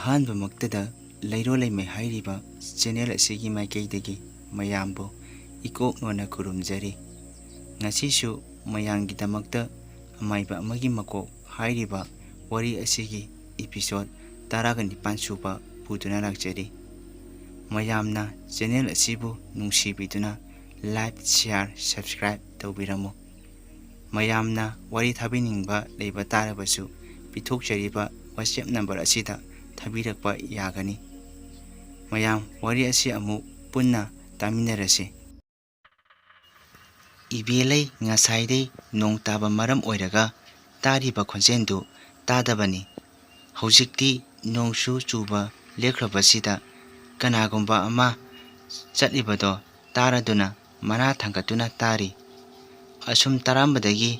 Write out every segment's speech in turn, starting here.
ꯑꯍꯥꯟꯕꯃꯛꯇꯗ ꯂꯩꯔꯣꯜ ꯂꯩꯃꯩ ꯍꯥꯏꯔꯤꯕ ꯆꯦꯅꯦꯜ ꯑꯁꯤꯒꯤ ꯃꯥꯏꯀꯩꯗꯒꯤ ꯃꯌꯥꯝꯕꯨ ꯏꯀꯣꯛꯅꯣꯅ ꯈꯨꯔꯨꯝꯖꯔꯤ꯫ ꯉꯁꯤꯁꯨ ꯃꯌꯥꯝꯒꯤꯗꯃꯛꯇ ꯑꯃꯥꯏꯕ ꯑꯃꯒꯤ ꯃꯀꯣꯛ ꯍꯥꯏꯔꯤꯕ ꯋꯥꯔꯤ ꯑꯁꯤꯒꯤ ꯏꯄꯤꯁꯣꯗ 19 ꯁꯨꯕ ꯄꯨꯗꯨꯅ ꯂꯥꯛꯆꯔꯤ꯫ ꯃꯌꯥꯝꯅ ꯆꯦꯅꯦꯜ ꯑꯁꯤꯕꯨ ꯅꯨꯡꯁꯤꯕꯤꯗꯨꯅ ꯂꯥꯏꯛ, ꯁꯦꯌꯔ, ꯁꯕꯁꯀ꯭ꯔꯥꯏꯕ ꯇꯧꯕꯤꯔꯝꯃꯨ꯫ ꯃꯌꯥꯝꯅ ꯋꯥꯔꯤ ꯊꯥꯕꯤꯅꯤꯡꯕ ꯂꯩꯕ ꯇꯥꯔꯕꯁꯨ ꯄꯤꯊꯣꯛꯆꯔꯤꯕ WhatsApp ꯅꯝꯕꯔ ꯑꯁꯤꯗ ꯊꯥꯕꯤꯔꯛꯄ ꯌꯥꯒꯅꯤ꯫ ꯃꯌꯥꯝ ꯋꯥꯔꯤ ꯑꯁꯤ ꯑꯃꯨꯛ ꯄꯨꯟꯅ ꯇꯥꯃꯤꯟꯅꯔꯁꯤ꯫ ꯏꯕꯦꯂꯩ ꯉꯁꯥꯏꯗꯩ ꯅꯣꯡ ꯇꯥꯕ ꯃꯔꯝ ꯑꯣꯏꯔꯒ ꯇꯥꯔꯤꯕ ꯈꯣꯟꯖꯦꯜꯗꯨ ꯇꯥꯗꯕꯅꯤ꯫ ꯍꯧꯖꯤꯛꯇꯤ ꯅꯣꯡꯁꯨ ꯆꯨꯕ ꯂꯦꯞꯈ꯭ꯔꯕꯁꯤꯗ ꯀꯅꯥꯒꯨꯝꯕ ꯑꯃ ꯆꯠꯂꯤꯕꯗꯣ ꯇꯥꯔꯗꯨꯅ ꯃꯅꯥ ꯊꯥꯡꯒꯠꯇꯨꯅ ꯇꯥꯔꯤ꯫ ꯑꯁꯨꯝ ꯇꯥꯔꯝꯕꯗꯒꯤ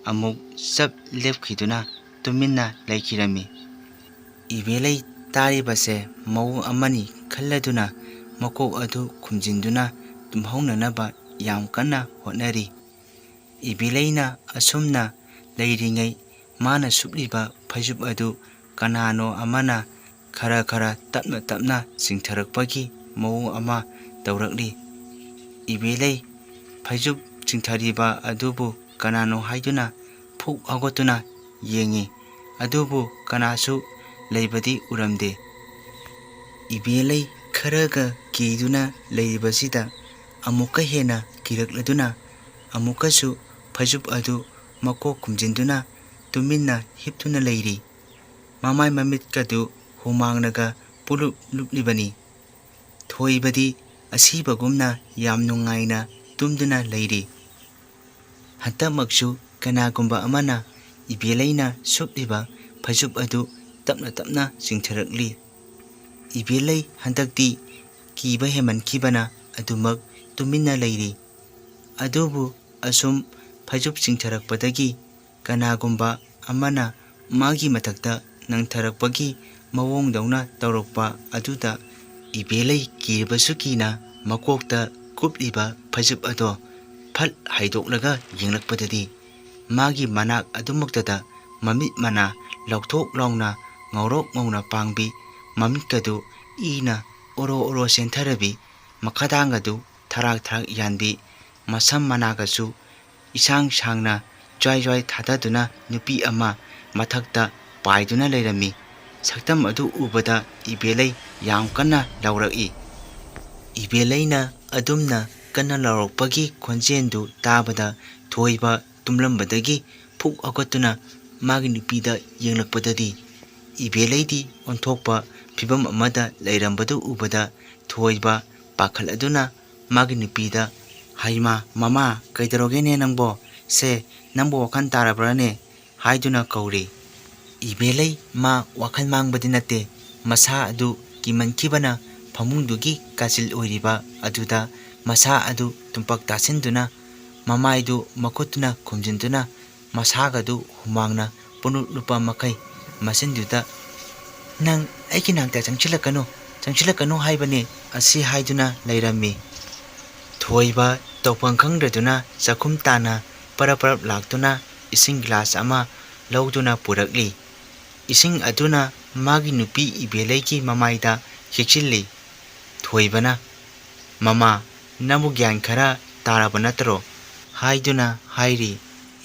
ꯑꯃꯨꯛ ꯆꯞ ꯂꯦꯞꯈꯤꯗꯨꯅ ꯇꯨꯃꯤꯟꯅ ꯂꯩꯈꯤꯔꯝꯃꯤ꯫ ꯏꯕꯦꯂꯩ ꯇꯥꯔꯤꯕꯁꯦ ꯃꯑꯣꯡ ꯑꯃꯅꯤ ꯈꯜꯂꯗꯨꯅ ꯃꯀꯣꯛ ꯑꯗꯨ ꯈꯨꯝꯖꯤꯟꯗꯨꯅ ꯇꯨꯝꯍꯧꯅꯅꯕ ꯌꯥꯝ ꯀꯟꯅ ꯍꯣꯠꯅꯔꯤ꯫ ꯏꯕꯦꯂꯩꯅ ꯑꯁꯨꯝꯅ ꯂꯩꯔꯤꯉꯩ ꯃꯥꯅ ꯁꯨꯞꯂꯤꯕ ꯐꯩꯖꯨꯞ ꯑꯗꯨ ꯀꯅꯥꯅꯣ ꯑꯃꯅ ꯈꯔ ꯈꯔ ꯇꯞꯅ ꯇꯞꯅ ꯆꯤꯡꯊꯔꯛꯄꯒꯤ ꯃꯑꯣꯡ ꯑꯃ ꯇꯧꯔꯛꯂꯤ꯫ ꯏꯕꯦꯂꯩ ꯐꯩꯖꯨꯞ ꯆꯤꯡꯊꯔꯤꯕ ꯑꯗꯨꯕꯨ ꯀꯅꯥꯅꯣ ꯍꯥꯏꯗꯨꯅ ꯐꯨꯛ ꯍꯧꯒꯠꯇꯨꯅ ꯌꯦꯡꯉꯤ, ꯑꯗꯨꯕꯨ ꯀꯅꯥꯁꯨ ꯂꯩꯕꯗꯤ ꯎꯔꯝꯗꯦ꯫ ꯏꯕꯦꯂꯩ ꯈꯔꯒ ꯀꯤꯗꯨꯅ ꯂꯩꯔꯤꯕꯁꯤꯗ ꯑꯃꯨꯛꯀ ꯍꯦꯟꯅ ꯀꯤꯔꯛꯂꯗꯨꯅ ꯑꯃꯨꯛꯀꯁꯨ ꯐꯩꯖꯨꯞ ꯑꯗꯨ ꯃꯀꯣꯛ ꯈꯨꯝꯖꯤꯟꯗꯨꯅ ꯇꯨꯃꯤꯟꯅ ꯍꯤꯞꯇꯨꯅ ꯂꯩꯔꯤ꯫ ꯃꯃꯥꯏ ꯃꯃꯤꯠꯀꯗꯨ ꯍꯨꯃꯥꯡꯅꯒ ꯄꯨꯂꯨꯞ ꯂꯨꯞꯂꯤꯕꯅꯤ꯫ ꯊꯣꯏꯕꯗꯤ ꯑꯁꯤꯕꯒꯨꯝꯅ ꯌꯥꯝ ꯅꯨꯡꯉꯥꯏꯅ ꯇꯨꯝꯗꯨꯅ ꯂꯩꯔꯤ꯫ ꯍꯟꯇꯛꯃꯛꯁꯨ ꯀꯅꯥꯒꯨꯝꯕ ꯑꯃꯅ ꯏꯕꯦꯂꯩꯅ ꯁꯨꯞꯂꯤꯕ ꯐꯩꯖꯨꯞ ꯑꯗꯨ ꯇꯞꯅ ꯇꯞꯅ ꯆꯤꯡꯊꯔꯛꯂꯤ꯫ ꯏꯕꯦꯂꯩ ꯍꯟꯗꯛꯇꯤ ꯀꯤꯕ ꯍꯦꯟꯃꯟꯈꯤꯕꯅ ꯑꯗꯨꯃꯛ ꯇꯨꯃꯤꯟꯅ ꯂꯩꯔꯤ꯫ ꯑꯗꯨꯕꯨ ꯑꯁꯨꯝ ꯐꯩꯖꯨꯞ ꯆꯤꯡꯊꯔꯛꯄꯗꯒꯤ ꯀꯅꯥꯒꯨꯝꯕ ꯑꯃꯅ ꯃꯥꯒꯤ ꯃꯊꯛꯇ ꯅꯪꯊꯔꯛꯄꯒꯤ ꯃꯑꯣꯡꯗꯧꯅ ꯇꯧꯔꯛꯄ ꯑꯗꯨꯗ ꯏꯕꯦꯂꯩ ꯀꯤꯔꯕꯁꯨ ꯀꯤꯅ ꯃꯀꯣꯛꯇ ꯀꯨꯞꯂꯤꯕ ꯐꯩꯖꯨꯞ ꯑꯗꯣ ꯐꯠ ꯍꯥꯏꯗꯣꯛꯂꯒ ꯌꯦꯡꯂꯛꯄꯗꯗꯤ ꯃꯥꯒꯤ ꯃꯅꯥꯛ ꯑꯗꯨꯃꯛꯇꯗ ꯃꯃꯤꯠ ꯃꯅꯥ ꯂꯥꯎꯊꯣꯛ ꯂꯥꯎꯅ ꯉꯧꯔꯣꯛ ꯉꯧꯅ ꯄꯥꯡꯕꯤ, ꯃꯃꯤꯠꯀꯗꯨ ꯏꯅ ꯑꯣꯔꯣ ꯑꯣꯔꯣ ꯆꯦꯟꯊꯔꯕꯤ, ꯃꯈꯥꯗꯥꯡꯒꯗꯨ ꯊꯔꯥꯛ ꯊꯔꯥꯛ ꯌꯥꯟꯕꯤ, ꯃꯁꯝ ꯃꯅꯥꯒꯁꯨ ꯏꯁꯥꯡ ꯁꯥꯡꯅ ꯖ꯭ꯋꯥꯏ ꯖ꯭ꯋꯥꯏ ꯊꯥꯗꯗꯨꯅ ꯅꯨꯄꯤ ꯑꯃ ꯃꯊꯛꯇ ꯄꯥꯏꯗꯨꯅ ꯂꯩꯔꯝꯃꯤ꯫ ꯁꯛꯇꯝ ꯑꯗꯨ ꯎꯕꯗ ꯏꯕꯦꯂꯩ ꯌꯥꯝ ꯀꯟꯅ ꯂꯥꯎꯔꯛꯏ꯫ ꯏꯕꯦꯂꯩꯅ ꯑꯗꯨꯝꯅ ꯀꯟꯅ ꯂꯥꯎꯔꯛꯄꯒꯤ ꯈꯣꯟꯖꯦꯜꯗꯨ ꯇꯥꯕꯗ ꯊꯣꯏꯕ ꯇꯨꯝꯂꯝꯕꯗꯒꯤ ꯐꯨꯛ ꯍꯧꯒꯠꯇꯨꯅ ꯃꯥꯒꯤ ꯅꯨꯄꯤꯗ ꯌꯦꯡꯂꯛꯄꯗꯗꯤ ꯏꯕꯦꯂꯩꯗꯤ ꯑꯣꯟꯊꯣꯛꯄ ꯐꯤꯕꯝ ꯑꯃꯗ ꯂꯩꯔꯝꯕꯗꯨ ꯎꯕꯗ ꯊꯣꯏꯕ ꯄꯥꯈꯠꯂꯗꯨꯅ ꯃꯥꯒꯤ ꯅꯨꯄꯤꯗ "ꯍꯩꯃꯥ ꯃꯃꯥ, ꯀꯩꯗꯧꯔꯒꯦꯅꯦ ꯅꯪꯕꯣ? ꯁꯦ ꯅꯪꯕꯨ ꯋꯥꯈꯜ ꯇꯥꯔꯕ꯭ꯔꯥꯅꯦ?" ꯍꯥꯏꯗꯨꯅ ꯀꯧꯔꯤ꯫ ꯏꯕꯦꯂꯩ ꯃꯥ ꯋꯥꯈꯜ ꯃꯥꯡꯕꯗꯤ ꯅꯠꯇꯦ, ꯃꯁꯥ ꯑꯗꯨ ꯀꯤꯃꯟꯈꯤꯕꯅ ꯐꯃꯨꯡꯗꯨꯒꯤ ꯀꯥꯆꯤꯜ ꯑꯣꯏꯔꯤꯕ ꯑꯗꯨꯗ ꯃꯁꯥ ꯑꯗꯨ ꯇꯨꯝꯄꯛ ꯇꯥꯁꯤꯟꯗꯨꯅ ꯃꯃꯥꯏꯗꯨ ꯃꯈꯨꯠꯇꯨꯅ ꯈꯨꯝꯖꯤꯟꯗꯨꯅ ꯃꯁꯥꯒꯗꯨ ꯍꯨꯃꯥꯡꯅ ꯄꯨꯡꯂꯨꯞ ꯂꯨꯞꯄ ꯃꯈꯩ ꯃꯆꯤꯟꯗꯨꯗ "ꯅꯪ ꯑꯩꯒꯤ ꯅꯥꯛꯇ ꯆꯪꯁꯤꯜꯂꯛꯀꯅꯨ ꯍꯥꯏꯕꯅꯦ" ꯑꯁꯤ ꯍꯥꯏꯗꯨꯅ ꯂꯩꯔꯝꯃꯤ꯫ ꯊꯣꯏꯕ ꯇꯧꯐꯝ ꯈꯪꯗ꯭ꯔꯗꯨꯅ ꯆꯥꯛꯈꯨꯝ ꯇꯥꯟꯅ ꯄꯔꯞ ꯄꯔꯞ ꯂꯥꯛꯇꯨꯅ ꯏꯁꯤꯡ ꯒꯤꯂꯥꯁ ꯑꯃ ꯂꯧꯗꯨꯅ ꯄꯨꯔꯛꯂꯤ꯫ ꯏꯁꯤꯡ ꯑꯗꯨꯅ ꯃꯥꯒꯤ ꯅꯨꯄꯤ ꯏꯕꯦꯂꯩꯒꯤ ꯃꯃꯥꯏꯗ ꯈꯤꯛꯆꯤꯜꯂꯤ꯫ ꯊꯣꯏꯕꯅ "ꯃꯃꯥ, ꯅꯪꯕꯨ ꯒ꯭ꯌꯥꯟ ꯈꯔ ꯇꯥꯔꯕ ꯅꯠꯇ꯭ꯔꯣ?" ꯍꯥꯏꯗꯨꯅ ꯍꯥꯏꯔꯤ꯫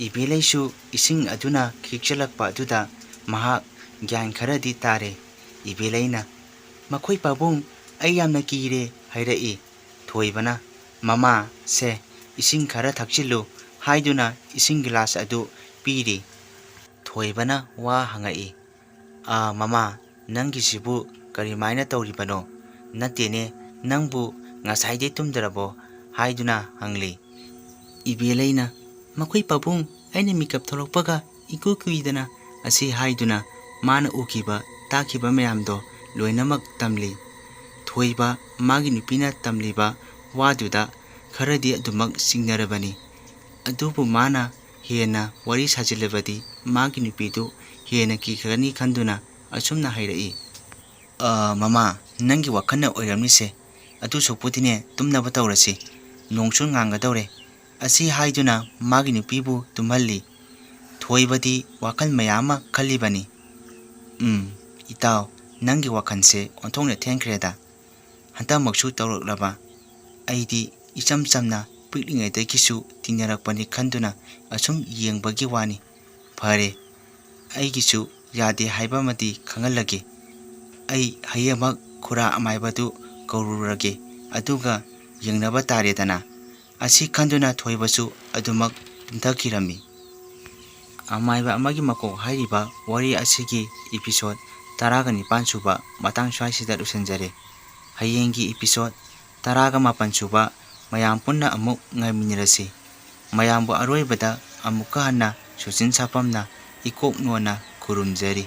ꯏꯕꯦꯂꯩꯁꯨ ꯏꯁꯤꯡ ꯑꯗꯨꯅ ꯈꯤꯛꯆꯤꯜꯂꯛꯄ ꯑꯗꯨꯗ ꯃꯍꯥꯛ ꯒ꯭ꯌꯥꯟ ꯈꯔꯗꯤ ꯇꯥꯔꯦ꯫ ꯏꯕꯦꯂꯩꯅ "ꯃꯈꯣꯏ ꯄꯥꯕꯨꯡ, ꯑꯩ ꯌꯥꯝꯅ ꯀꯤꯔꯦ" ꯍꯥꯏꯔꯛꯏ꯫ ꯊꯣꯏꯕꯅ "ꯃꯃꯥ, ꯁꯦ ꯏꯁꯤꯡ ꯈꯔ ꯊꯛꯆꯤꯜꯂꯨ" ꯍꯥꯏꯗꯨꯅ ꯏꯁꯤꯡ ꯒꯤꯂꯥꯁ ꯑꯗꯨ ꯄꯤꯔꯤ꯫ ꯊꯣꯏꯕꯅ ꯋꯥ ꯍꯪꯉꯛꯏ꯫ "ꯃꯃꯥ, ꯅꯪꯒꯤꯁꯤꯕꯨ ꯀꯔꯤꯃꯥꯏꯅ ꯇꯧꯔꯤꯕꯅꯣ? ꯅꯠꯇꯦꯅꯦ, ꯅꯪꯕꯨ ꯉꯁꯥꯏꯗꯩ ꯇꯨꯝꯗ꯭ꯔꯕꯣ?" ꯍꯥꯏꯗꯨꯅ ꯍꯪꯂꯤ꯫ ꯏꯕꯦꯂꯩꯅ "ꯃꯈꯣꯏ ꯄꯥꯕꯨꯡ, ꯑꯩꯅ ꯃꯤꯀꯞ ꯊꯣꯛꯂꯛꯄꯒ ꯏꯀꯨꯏ ꯀꯨꯏꯗꯅ" ꯑꯁꯤ ꯍꯥꯏꯗꯨꯅ ꯃꯥꯅ ꯎꯈꯤꯕ ꯇꯥꯈꯤꯕ ꯃꯌꯥꯝꯗꯣ ꯂꯣꯏꯅꯃꯛ ꯇꯝꯂꯤ꯫ ꯊꯣꯏꯕ ꯃꯥꯒꯤ ꯅꯨꯄꯤꯅ ꯇꯝꯂꯤꯕ ꯋꯥꯗꯨꯗ ꯈꯔꯗꯤ ꯑꯗꯨꯃꯛ ꯆꯤꯡꯅꯔꯕꯅꯤ꯫ ꯑꯗꯨꯕꯨ ꯃꯥꯅ ꯍꯦꯟꯅ ꯋꯥꯔꯤ ꯁꯥꯖꯤꯜꯂꯕꯗꯤ ꯃꯥꯒꯤ ꯅꯨꯄꯤꯗꯨ ꯍꯦꯟꯅ ꯀꯤꯈ꯭ꯔꯅꯤ ꯈꯟꯗꯨꯅ ꯑꯁꯨꯝꯅ ꯍꯥꯏꯔꯛꯏ꯫ "ꯃꯃꯥ, ꯅꯪꯒꯤ ꯋꯥꯈꯜꯅ ꯑꯣꯏꯔꯝꯅꯤꯁꯦ꯫ ꯑꯗꯨ ꯁꯔꯨꯛꯄꯨꯗꯤꯅꯦ ꯇꯨꯝꯅꯕ ꯇꯧꯔꯁꯤ, ꯅꯣꯡꯁꯨ ꯉꯥꯟꯒꯗꯧꯔꯦ" ꯑꯁꯤ ꯍꯥꯏꯗꯨꯅ ꯃꯥꯒꯤ ꯅꯨꯄꯤꯕꯨ ꯇꯨꯝꯍꯜꯂꯤ꯫ ꯊꯣꯏꯕꯗꯤ ꯋꯥꯈꯜ ꯃꯌꯥꯝ ꯑꯃ ꯈꯜꯂꯤꯕꯅꯤ꯫ "ꯏꯇꯥꯎ, ꯅꯪꯒꯤ ꯋꯥꯈꯟꯁꯦ ꯑꯣꯟꯊꯣꯛꯅ ꯊꯦꯡꯈ꯭ꯔꯦꯗ꯫ ꯍꯟꯇꯛꯃꯛꯁꯨ ꯇꯧꯔꯛꯂꯕ꯫ ꯑꯩꯗꯤ ꯏꯆꯝ ꯆꯝꯅ ꯄꯤꯛꯂꯤꯉꯩꯗꯒꯤꯁꯨ ꯇꯤꯟꯅꯔꯛꯄꯅꯤ ꯈꯟꯗꯨꯅ ꯑꯁꯨꯝ ꯌꯦꯡꯕꯒꯤ ꯋꯥꯅꯤ꯫ ꯐꯔꯦ, ꯑꯩꯒꯤꯁꯨ ꯌꯥꯗꯦ ꯍꯥꯏꯕꯃꯗꯤ ꯈꯪꯍꯜꯂꯒꯦ꯫ ꯑꯩ ꯍꯌꯦꯡꯃꯛ ꯈꯨꯔꯥ ꯑꯃꯥꯏꯕꯗꯨ ꯀꯧꯔꯨꯔꯒꯦ, ꯑꯗꯨꯒ ꯌꯦꯡꯅꯕ ꯇꯥꯔꯦꯗꯅ꯫ ꯑꯁꯤ ꯈꯟꯗꯨꯅ ꯊꯣꯏꯕꯁꯨ ꯑꯗꯨꯃꯛ ꯇꯨꯝꯊꯈꯤꯔꯝꯃꯤ꯫ ꯑꯃꯥꯏꯕ ꯑꯃꯒꯤ ꯃꯀꯣꯛ ꯍꯥꯏꯔꯤꯕ ꯋꯥꯔꯤ ꯑꯁꯤꯒꯤ ꯏꯄꯤꯁꯣꯗ 19 ꯁꯨꯕ ꯃꯇꯥꯡ ꯁ꯭ꯋꯥꯏꯁꯤꯗ ꯂꯣꯏꯁꯤꯟꯖꯔꯦ꯫ ꯍꯌꯦꯡꯒꯤ ꯏꯄꯤꯁꯣꯗ 18 ꯁꯨꯕ ꯃꯌꯥꯝ ꯄꯨꯟꯅ ꯑꯃꯨꯛ ꯉꯥꯏꯃꯤꯟꯅꯔꯁꯤ꯫ ꯃꯌꯥꯝꯕꯨ ꯑꯔꯣꯏꯕꯗ ꯑꯃꯨꯛꯀ ꯍꯟꯅ ꯁꯨꯆꯤꯟ ꯁꯥꯐꯝꯅ ꯏꯀꯣꯛ ꯅꯣꯟꯅ ꯈꯨꯔꯨꯝꯖꯔꯤ꯫